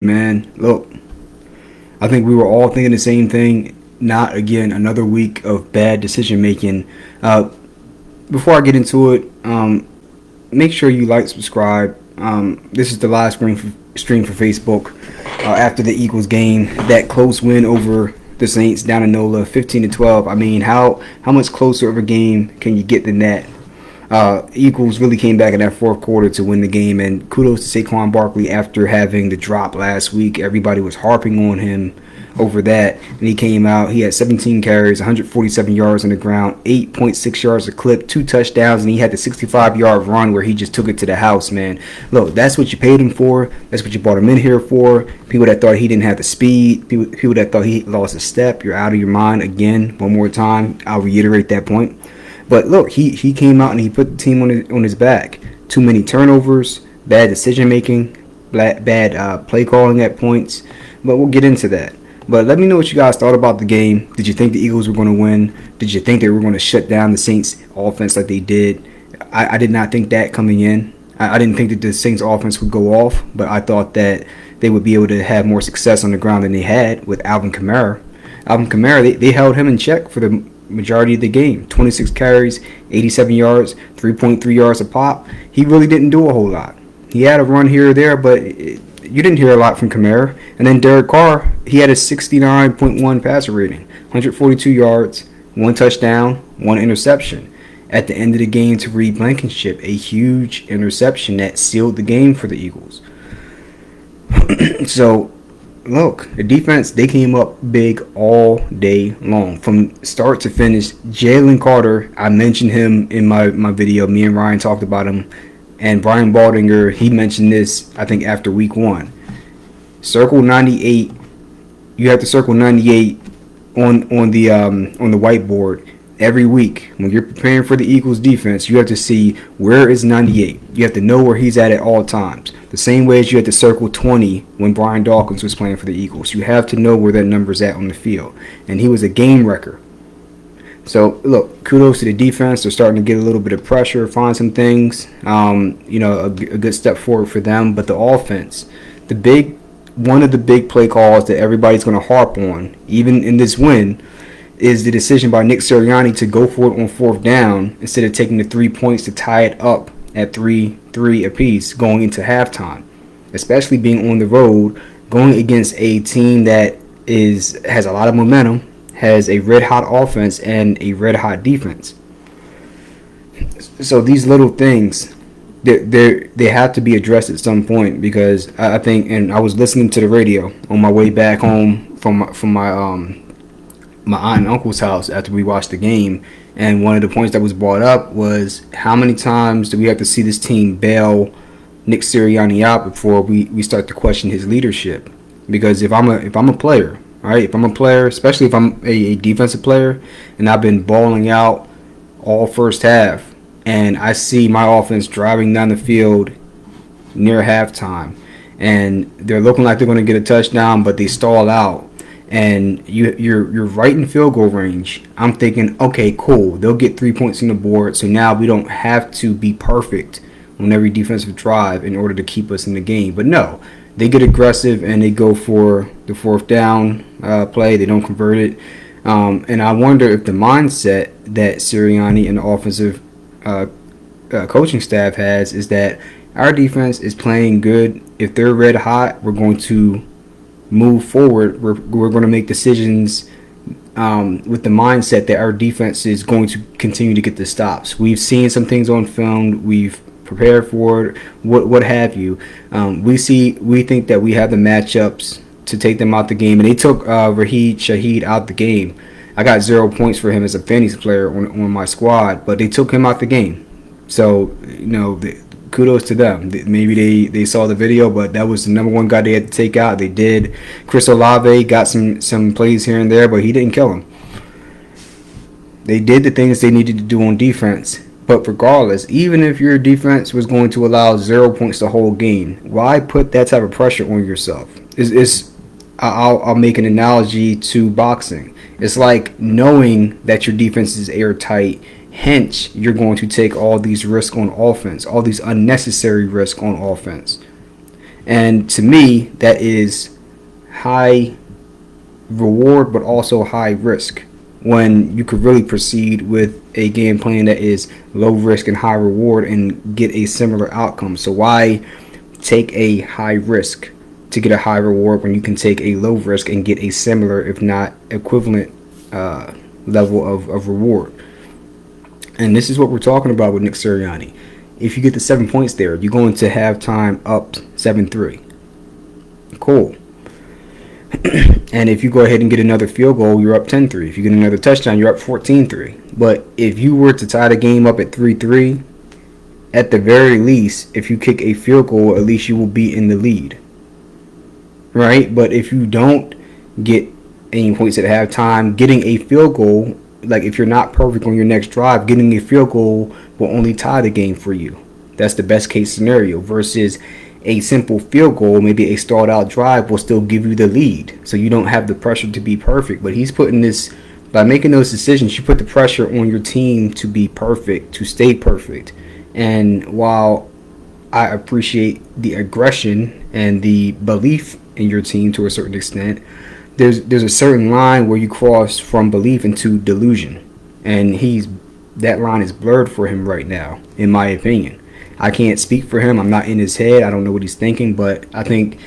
Man, look, I think we were all thinking the same thing. Not again another week of bad decision making. Before I get into it, make sure you like, subscribe. This is the live stream for Facebook after the Eagles game. That close win over the Saints down in Nola, 15-12. I mean, how much closer of a game can you get than that? Eagles really came back in that fourth quarter to win the game, and kudos to Saquon after having the drop last week. Everybody was harping on him over that, and he came out. He had 17 carries, 147 yards on the ground, 8.6 yards a clip, 2 touchdowns, and he had the 65-yard run where he just took it to the house, man. Look, that's what you paid him for. That's what you brought him in here for. People that thought he didn't have the speed, people that thought he lost a step, you're out of your mind. Again, one more time, I'll reiterate that point. But look, he came out and he put the team on his back. Too many turnovers, bad decision making, bad play calling at points. But we'll get into that. But let me know what you guys thought about the game. Did you think the Eagles were going to win? Did you think they were going to shut down the Saints offense like they did? I did not think that coming in. I didn't think that the Saints offense would go off, but I thought that they would be able to have more success on the ground than they had with Alvin Kamara. Alvin Kamara, they held him in check for the majority of the game. 26 carries, 87 yards, 3.3 yards a pop. He really didn't do a whole lot. He had a run here or there, but you didn't hear a lot from Kamara. And then Derek Carr, he had a 69.1 passer rating, 142 yards, 1 touchdown, 1 interception. At the end of the game to Reed Blankenship, a huge interception that sealed the game for the Eagles. So, look, the defense, they came up big all day long. From start to finish, Jalen Carter, I mentioned him in my video. Me and Ryan talked about him. And Brian Baldinger, he mentioned this, I think, after week 1. Circle 98. You have to circle 98 on the whiteboard every week. When you're preparing for the Eagles defense, you have to see where is 98. You have to know where he's at all times. The same way as you had to circle 20 when Brian Dawkins was playing for the Eagles. You have to know where that number's at on the field. And he was a game wrecker. So, look, kudos to the defense. They're starting to get a little bit of pressure, find some things. A good step forward for them. But the offense, one of the big play calls that everybody's going to harp on, even in this win, is the decision by Nick Sirianni to go for it on 4th down instead of taking the 3 points to tie it up at 3-3 apiece going into halftime. Especially being on the road, going against a team that has a lot of momentum, has a red-hot offense and a red-hot defense. So these little things, they have to be addressed at some point, because I think, and I was listening to the radio on my way back home from my aunt and uncle's house after we watched the game, and one of the points that was brought up was how many times do we have to see this team bail Nick Sirianni out before we start to question his leadership? Because if I'm a player, all right, if I'm a player, especially if I'm a defensive player, and I've been balling out all first half, and I see my offense driving down the field near halftime, and they're looking like they're going to get a touchdown, but they stall out, and you're right in field goal range, I'm thinking, okay, cool, they'll get 3 points on the board, so now we don't have to be perfect on every defensive drive in order to keep us in the game. But no, they get aggressive and they go for the 4th down play. They don't convert it. And I wonder if the mindset that Sirianni and the offensive coaching staff has is that our defense is playing good. If they're red hot, we're going to move forward. We're going to make decisions with the mindset that our defense is going to continue to get the stops. We've seen some things on film. We've prepared for it, what have you. We think that we have the matchups to take them out the game, and they took Raheed Shaheed out the game. I got 0 points for him as a fantasy player on my squad, but they took him out the game. So, kudos to them. Maybe they saw the video, but that was the number one guy they had to take out. They did. Chris Olave got some plays here and there, but he didn't kill him. They did the things they needed to do on defense. But regardless, even if your defense was going to allow 0 points the whole game, why put that type of pressure on yourself? I'll make an analogy to boxing. It's like knowing that your defense is airtight, hence you're going to take all these risks on offense, all these unnecessary risks on offense. And to me, that is high reward but also high risk, when you could really proceed with a game plan that is low risk and high reward and get a similar outcome. So why take a high risk to get a high reward when you can take a low risk and get a similar, if not equivalent, level of reward? And this is what we're talking about with Nick Sirianni. If you get the 7 points there, you're going to have time up 7-3. Cool. And if you go ahead and get another field goal, you're up 10-3. If you get another touchdown, you're up 14-3. But if you were to tie the game up at 3-3, at the very least, if you kick a field goal, at least you will be in the lead. Right? But if you don't get any points at halftime, getting a field goal, like if you're not perfect on your next drive, getting a field goal will only tie the game for you. That's the best case scenario, versus a simple field goal, maybe a stalled out drive, will still give you the lead. So you don't have the pressure to be perfect. But he's putting this, by making those decisions, you put the pressure on your team to be perfect, to stay perfect. And while I appreciate the aggression and the belief in your team to a certain extent, there's a certain line where you cross from belief into delusion. And that line is blurred for him right now, in my opinion. I can't speak for him. I'm not in his head. I don't know what he's thinking, but I think,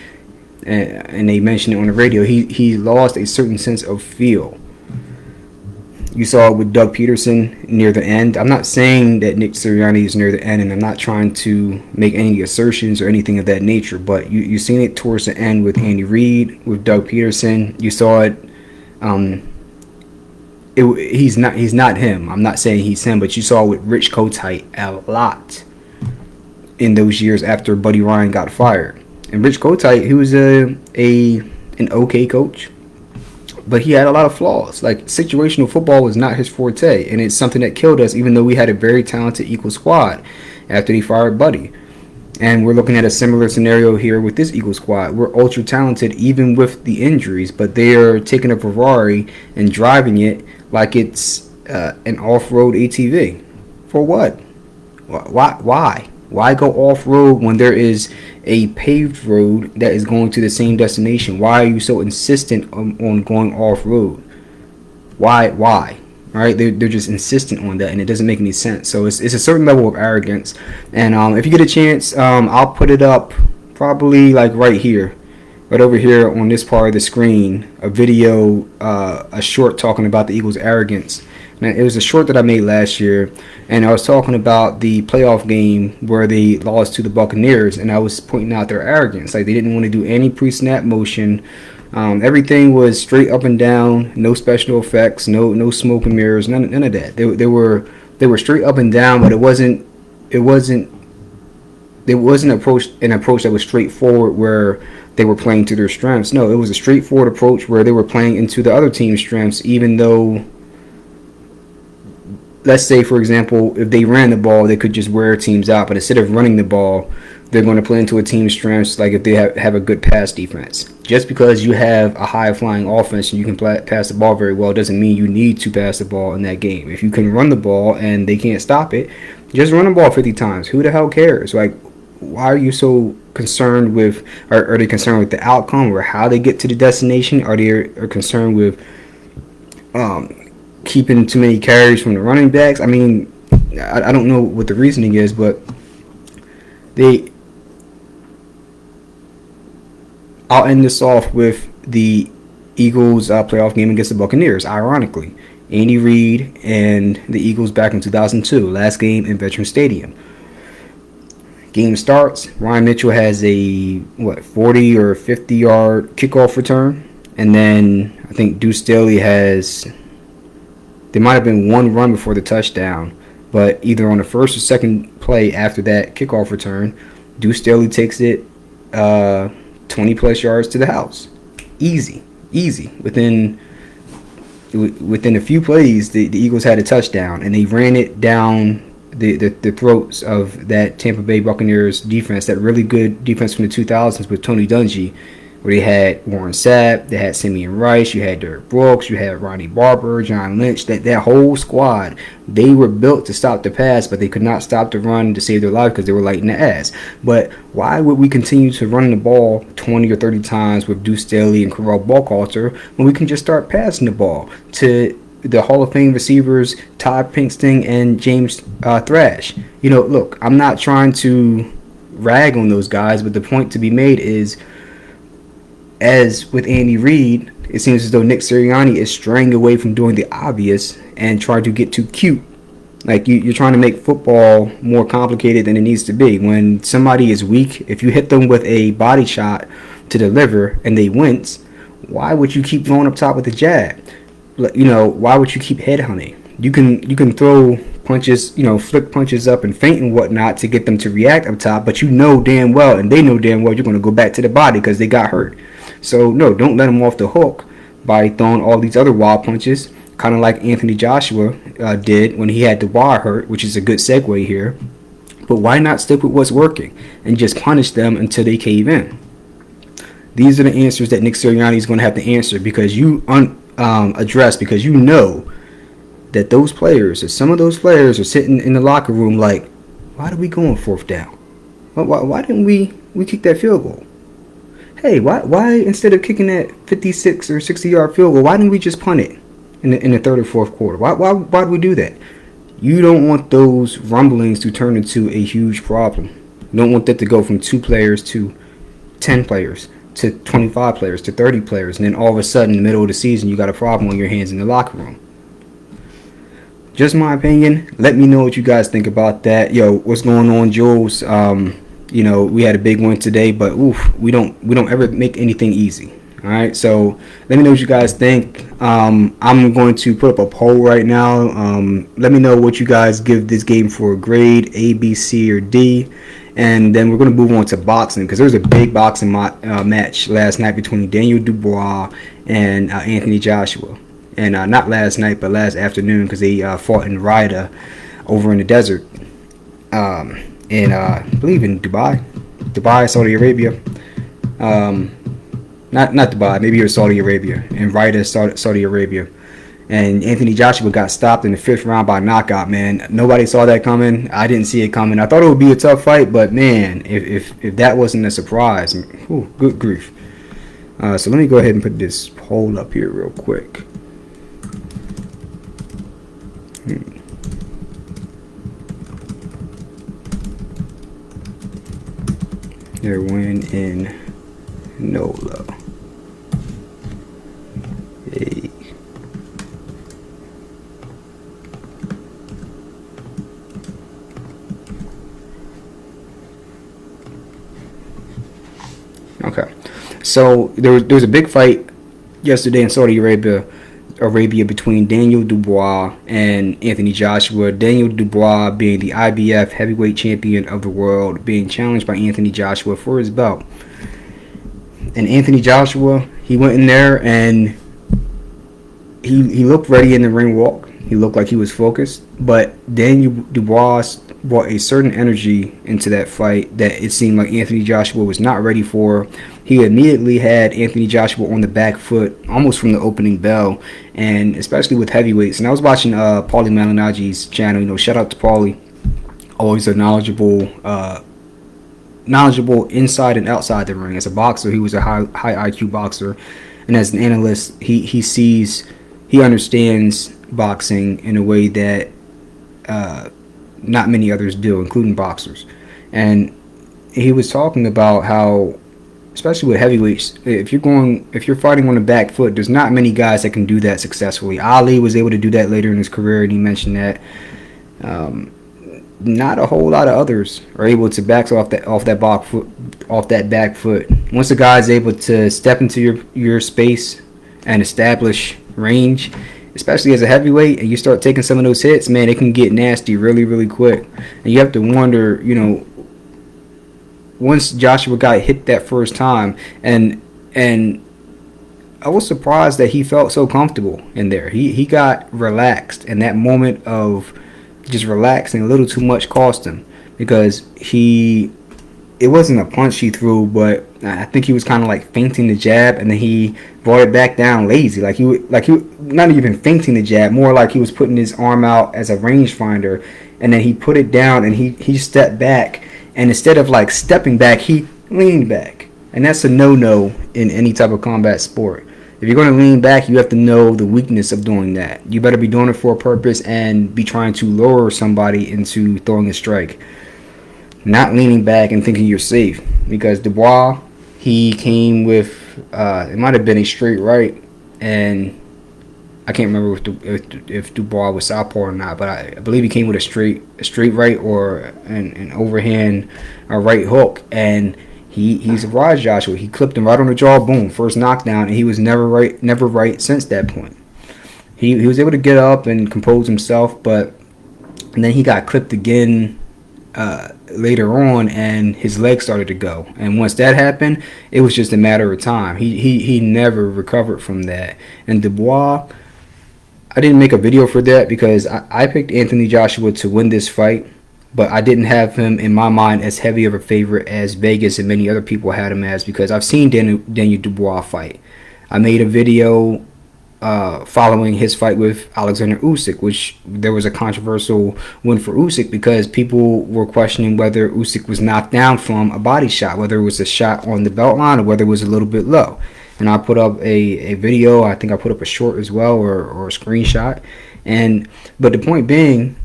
and they mentioned it on the radio, he lost a certain sense of feel. You saw it with Doug Peterson near the end. I'm not saying that Nick Sirianni is near the end, and I'm not trying to make any assertions or anything of that nature, but you've seen it towards the end with Andy Reid, with Doug Peterson. You saw it. He's not him. I'm not saying he's him, but you saw it with Rich Kotite a lot in those years after Buddy Ryan got fired. And Rich Kotite, he was an okay coach, but he had a lot of flaws. Like, situational football was not his forte, and it's something that killed us, even though we had a very talented Eagle squad after he fired Buddy. And we're looking at a similar scenario here with this Eagle squad. We're ultra talented even with the injuries, but they are taking a Ferrari and driving it like it's an off-road ATV. For what? Why? Why go off-road when there is a paved road that is going to the same destination? Why are you so insistent on going off-road? Why? Right? They're just insistent on that, and it doesn't make any sense. So it's a certain level of arrogance. And if you get a chance, I'll put it up probably like right here, right over here on this part of the screen, a video, a short talking about the Eagles' arrogance. Now, it was a short that I made last year, and I was talking about the playoff game where they lost to the Buccaneers, and I was pointing out their arrogance. Like, they didn't want to do any pre-snap motion. Everything was straight up and down, no special effects, no smoke and mirrors, none of that. They were straight up and down, but it wasn't an approach that was straightforward where they were playing to their strengths. No, it was a straightforward approach where they were playing into the other team's strengths, even though, let's say, for example, if they ran the ball, they could just wear teams out. But instead of running the ball, they're going to play into a team's strengths, like if they have a good pass defense. Just because you have a high-flying offense and you can pass the ball very well doesn't mean you need to pass the ball in that game. If you can run the ball and they can't stop it, just run the ball 50 times. Who the hell cares? Like, why are you so concerned with, are they concerned with the outcome or how they get to the destination? Are they concerned with keeping too many carries from the running backs? I mean, I don't know what the reasoning is, but I'll end this off with the Eagles playoff game against the Buccaneers. Ironically, Andy Reid and the Eagles back in 2002, last game in Veterans Stadium. Game starts. Ryan Mitchell has a 40 or 50 yard kickoff return, and then I think Deuce Staley has. There might have been one run before the touchdown, but either on the first or second play after that kickoff return, Deuce Staley takes it 20 plus yards to the house. Easy. Within a few plays, the Eagles had a touchdown, and they ran it down the throats of that Tampa Bay Buccaneers defense, that really good defense from the 2000s with Tony Dungy, where they had Warren Sapp, they had Simeon Rice, you had Derek Brooks, you had Ronnie Barber, John Lynch. That whole squad, they were built to stop the pass, but they could not stop the run to save their life because they were light in the ass. But why would we continue to run the ball 20 or 30 times with Deuce Staley and Corral Ballcoulter when we can just start passing the ball to the Hall of Fame receivers Todd Pinkston and James Thrash? Look, I'm not trying to rag on those guys, but the point to be made is, as with Andy Reid, it seems as though Nick Sirianni is straying away from doing the obvious and trying to get too cute. Like, you're trying to make football more complicated than it needs to be. When somebody is weak, if you hit them with a body shot to the liver and they wince, why would you keep going up top with a jab? Why would you keep head hunting? You can throw punches, flick punches up and feint and whatnot to get them to react up top, but you know damn well, and they know damn well, you're going to go back to the body because they got hurt. So, no, don't let them off the hook by throwing all these other wild punches, kind of like Anthony Joshua did when he had Dubois hurt, which is a good segue here. But why not stick with what's working and just punish them until they cave in? These are the answers that Nick Sirianni is going to have to answer, because because you know that those players, or some of those players, are sitting in the locker room like, why did we go on fourth down? Why didn't we kick that field goal? Hey, why instead of kicking that 56 or 60-yard field goal, why didn't we just punt it in the third or fourth quarter? Why did we do that? You don't want those rumblings to turn into a huge problem. You don't want that to go from 2 players to 10 players to 25 players to 30 players, and then all of a sudden, in the middle of the season, you got a problem on your hands in the locker room. Just my opinion. Let me know what you guys think about that. Yo, what's going on, Jules? We had a big win today, but we don't ever make anything easy. All right, so let me know what you guys think. I'm going to put up a poll right now. Let me know what you guys give this game for a grade, A, B, C, or D. And then we're going to move on to boxing, because there was a big boxing match last night between Daniel Dubois and Anthony Joshua. And not last night, but last afternoon, because they fought in Riyadh over in the desert. I believe in Dubai, Saudi Arabia. Not Dubai, maybe it was Saudi Arabia. In Riyadh, Saudi Arabia. And Anthony Joshua got stopped in the 5th round by knockout, man. Nobody saw that coming. I didn't see it coming. I thought it would be a tough fight, but man, if that wasn't a surprise, good grief. So let me go ahead and put this poll up here real quick. Their win in Nola. Hey. Okay, so there was a big fight yesterday in Saudi Arabia between Daniel Dubois and Anthony Joshua. Daniel Dubois being the IBF heavyweight champion of the world, being challenged by Anthony Joshua for his belt. And Anthony Joshua, he went in there and he looked ready in the ring walk. He looked like he was focused, but Daniel Dubois brought a certain energy into that fight that it seemed like Anthony Joshua was not ready for. He immediately had Anthony Joshua on the back foot almost from the opening bell, and especially with heavyweights. And I was watching Paulie Malignaggi's channel. Shout out to Paulie, always a knowledgeable inside and outside the ring. As a boxer, he was a high IQ boxer, and as an analyst, he understands boxing in a way that not many others do, including boxers. And he was talking about how, especially with heavyweights, if you're fighting on the back foot, there's not many guys that can do that successfully. Ali was able to do that later in his career, and he mentioned that. Not a whole lot of others are able to back off that back foot. Once a guy is able to step into your space and establish range, especially as a heavyweight, and you start taking some of those hits, man, it can get nasty really, really quick. And you have to wonder, once Joshua got hit that first time, and I was surprised that he felt so comfortable in there. He got relaxed, and that moment of just relaxing a little too much cost him, because he it wasn't a punch he threw, but I think he was kind of like feinting the jab, and then he brought it back down lazy, like he not even feinting the jab, more like he was putting his arm out as a rangefinder, and then he put it down, and he stepped back, and instead of like stepping back, he leaned back, and that's a no-no in any type of combat sport. If you're going to lean back, you have to know the weakness of doing that. You better be doing it for a purpose and be trying to lure somebody into throwing a strike. Not leaning back and thinking you're safe. Because Dubois, he came with, it might have been a straight right. And I can't remember if Dubois was southpaw or not. But I believe he came with a straight right or an overhand right hook. And he surprised Joshua. He clipped him right on the jaw. Boom, first knockdown, and he was never right since that point. He was able to get up and compose himself, but and then he got clipped again later on, and his leg started to go. And once that happened, it was just a matter of time. He never recovered from that. And Dubois, I didn't make a video for that because I picked Anthony Joshua to win this fight. But I didn't have him in my mind as heavy of a favorite as Vegas and many other people had him as, because I've seen Daniel Dubois fight. I made a video following his fight with Alexander Usyk, which there was a controversial win for Usyk because people were questioning whether Usyk was knocked down from a body shot, whether it was a shot on the belt line or whether it was a little bit low. And I put up a video. I think I put up a short as well, or a screenshot. But the point being,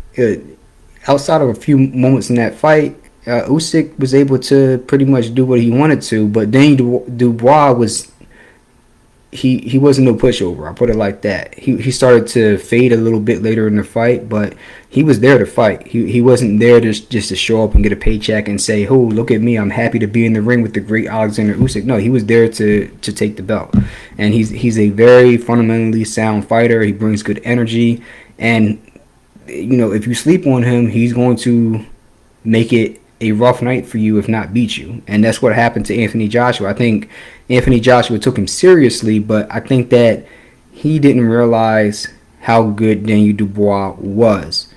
outside of a few moments in that fight, Usyk was able to pretty much do what he wanted to, but Daniel Dubois was he wasn't no pushover. I'll put it like that. He started to fade a little bit later in the fight, but he was there to fight. He wasn't there just to show up and get a paycheck and say, "Oh, look at me, I'm happy to be in the ring with the great Alexander Usyk." No, he was there to take the belt, and he's a very fundamentally sound fighter. He brings good energy, and if you sleep on him, he's going to make it a rough night for you, if not beat you. And that's what happened to Anthony Joshua. I think Anthony Joshua took him seriously, but I think that he didn't realize how good Daniel Dubois was.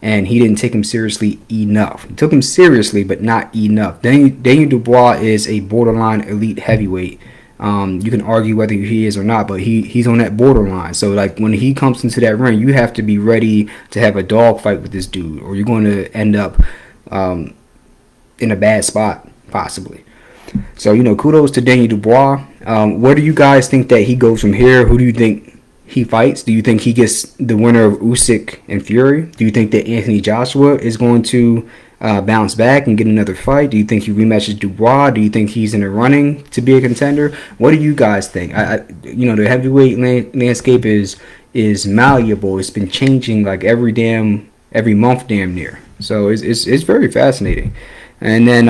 And he didn't take him seriously enough. He took him seriously, but not enough. Daniel Dubois is a borderline elite heavyweight. You can argue whether he is or not, but he's on that borderline. So like when he comes into that ring, you have to be ready to have a dogfight with this dude, or you're going to end up in a bad spot possibly. So kudos to Daniel Dubois. Where do you guys think that he goes from here? Who do you think he fights? Do you think he gets the winner of Usyk and Fury? Do you think that Anthony Joshua is going to bounce back and get another fight? Do you think he rematches Dubois? Do you think he's in the running to be a contender? What do you guys think? The heavyweight landscape is malleable. It's been changing like every month damn near. So it's very fascinating. And then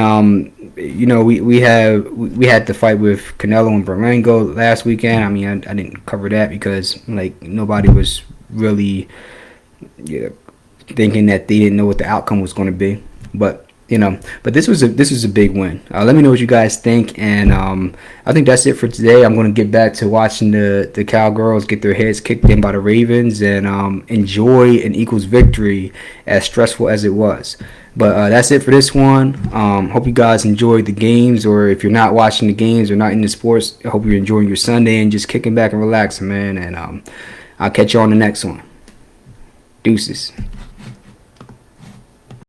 we had the fight with Canelo and Berlanga last weekend. I mean, I didn't cover that because like nobody was really thinking that they didn't know what the outcome was going to be. But this was a big win. Let me know what you guys think, and I think that's it for today. I'm going to get back to watching the Cowgirls get their heads kicked in by the Ravens and enjoy an Eagles victory, as stressful as it was. But that's it for this one. Hope you guys enjoyed the games, or if you're not watching the games or not into sports, I hope you're enjoying your Sunday and just kicking back and relaxing, man. And I'll catch you on the next one. Deuces.